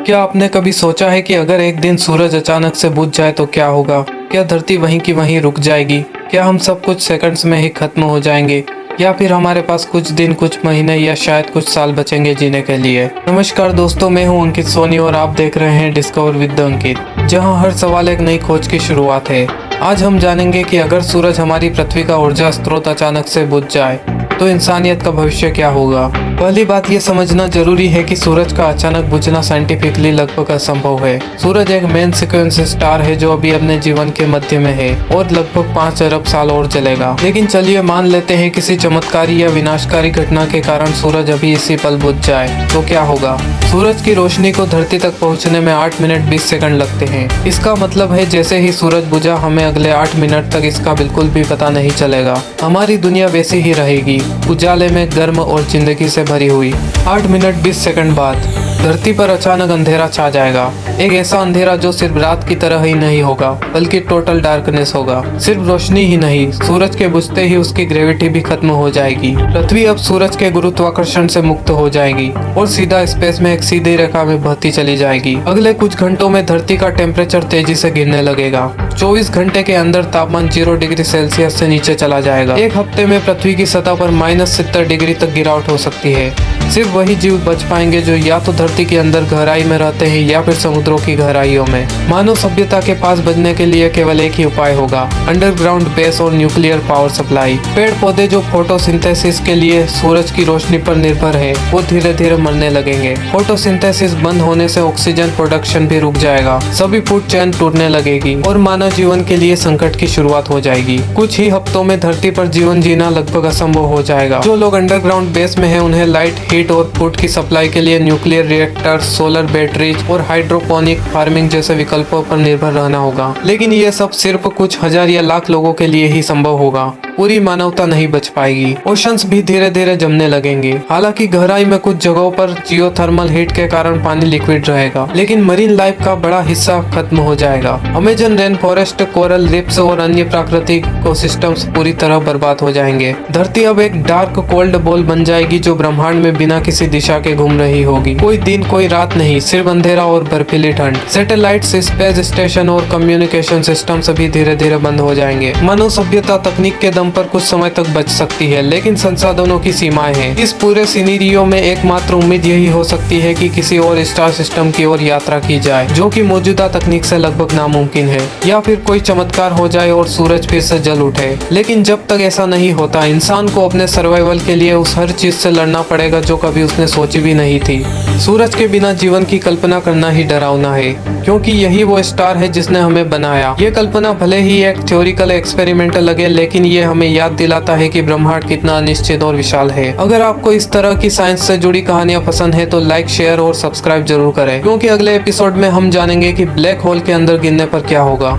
क्या आपने कभी सोचा है कि अगर एक दिन सूरज अचानक से बुझ जाए तो क्या होगा? क्या धरती वहीं की वहीं रुक जाएगी? क्या हम सब कुछ सेकंड्स में ही खत्म हो जाएंगे? या फिर हमारे पास कुछ दिन, कुछ महीने या शायद कुछ साल बचेंगे जीने के लिए? नमस्कार दोस्तों, मैं हूं अंकित सोनी और आप देख रहे हैं डिस्कवर विद अंकित, जहां हर सवाल एक नई खोज की शुरुआत है। आज हम जानेंगे कि अगर सूरज हमारी पृथ्वी का ऊर्जा स्रोत अचानक से बुझ जाए तो इंसानियत का भविष्य क्या होगा। पहली बात ये समझना जरूरी है कि सूरज का अचानक बुझना साइंटिफिकली लगभग असंभव है। सूरज एक मेन सीक्वेंस स्टार है जो अभी अपने जीवन के मध्य में है और लगभग 5 अरब साल और चलेगा। लेकिन चलिए मान लेते हैं किसी चमत्कारी या विनाशकारी घटना के कारण सूरज अभी इसी पल बुझ जाए तो क्या होगा। सूरज की रोशनी को धरती तक पहुंचने में 8 मिनट 20 सेकंड लगते हैं। इसका मतलब है जैसे ही सूरज बुझा हमें अगले 8 मिनट तक इसका बिल्कुल भी पता नहीं चलेगा। हमारी दुनिया वैसी ही रहेगी, उजाले में, गर्म और जिंदगी से भरी हुई। 8 मिनट 20 सेकंड बाद धरती पर अचानक अंधेरा छा जाएगा। एक ऐसा अंधेरा जो सिर्फ रात की तरह ही नहीं होगा बल्कि टोटल डार्कनेस होगा। सिर्फ रोशनी ही नहीं, सूरज के बुझते ही उसकी ग्रेविटी भी खत्म हो जाएगी। पृथ्वी अब सूरज के गुरुत्वाकर्षण से मुक्त हो जाएगी और सीधा स्पेस में एक सीधी रेखा में बहती चली जाएगी। अगले कुछ घंटों में धरती का टेम्परेचर तेजी से गिरने लगेगा। 24 घंटे के अंदर तापमान 0 डिग्री सेल्सियस से नीचे चला जाएगा। एक हफ्ते में पृथ्वी की सतह पर -70 डिग्री तक गिरावट हो सकती है। सिर्फ वही जीव बच पाएंगे जो या तो धरती के अंदर गहराई में रहते हैं या फिर समुद्रों की गहराइयों में। मानव सभ्यता के पास बचने के लिए केवल एक ही उपाय होगा, अंडरग्राउंड बेस और न्यूक्लियर पावर सप्लाई। पेड़ पौधे जो फोटोसिंथेसिस के लिए सूरज की रोशनी पर निर्भर है वो धीरे धीरे मरने लगेंगे। फोटोसिंथेसिस बंद होने से ऑक्सीजन प्रोडक्शन भी रुक जाएगा, सभी फूड चेन टूटने लगेगी और मानव जीवन के लिए संकट की शुरुआत हो जाएगी। कुछ ही हफ्तों में धरती पर जीवन जीना लगभग असंभव हो जाएगा। जो लोग अंडरग्राउंड बेस में है उन्हें लाइट, हीट और फूड की सप्लाई के लिए न्यूक्लियर रिएक्टर, सोलर बैटरीज और हाइड्रोपोनिक फार्मिंग जैसे विकल्पों पर निर्भर रहना होगा। लेकिन ये सब सिर्फ कुछ हजार या लाख लोगों के लिए ही संभव होगा, पूरी मानवता नहीं बच पाएगी। ओशंस भी धीरे धीरे जमने लगेंगे। हालांकि गहराई में कुछ जगहों पर जियोथर्मल हीट के कारण पानी लिक्विड रहेगा, लेकिन मरीन लाइफ का बड़ा हिस्सा खत्म हो जाएगा। Amazon rain forest, coral reefs और अन्य प्राकृतिक इकोसिस्टम्स पूरी तरह बर्बाद हो जाएंगे। धरती अब एक डार्क कोल्ड बॉल बन जाएगी जो ब्रह्मांड में बिना किसी दिशा के घूम रही होगी। कोई दिन कोई रात नहीं, सिर्फ अंधेरा और बर्फीली ठंड। सैटेलाइट्स, स्पेस स्टेशन और कम्युनिकेशन सिस्टम सभी धीरे धीरे बंद हो जाएंगे। मानव सभ्यता तकनीक के दम पर कुछ समय तक बच सकती है, लेकिन संसाधनों की सीमाएं हैं। इस पूरे सिनेरियो में एकमात्र उम्मीद यही हो सकती है कि किसी और स्टार सिस्टम की ओर यात्रा की जाए, जो कि मौजूदा तकनीक से लगभग नामुमकिन है, या फिर कोई चमत्कार हो जाए और सूरज फिर से जल उठे। लेकिन जब तक ऐसा नहीं होता, इंसान को अपने सर्वाइवल के लिए उस हर चीज से लड़ना पड़ेगा जो कभी उसने सोची भी नहीं थी। सूरज के बिना जीवन की कल्पना करना ही डरावना है, क्योंकि यही वो स्टार है जिसने हमें बनाया। ये कल्पना भले ही एक थ्योरिकल एक्सपेरिमेंटल लगे, लेकिन ये हमें याद दिलाता है कि ब्रह्मांड कितना अनिश्चित और विशाल है। अगर आपको इस तरह की साइंस से जुड़ी कहानियां पसंद है तो लाइक, शेयर और सब्सक्राइब जरूर करें, क्योंकि अगले एपिसोड में हम जानेंगे कि ब्लैक होल के अंदर गिरने पर क्या होगा।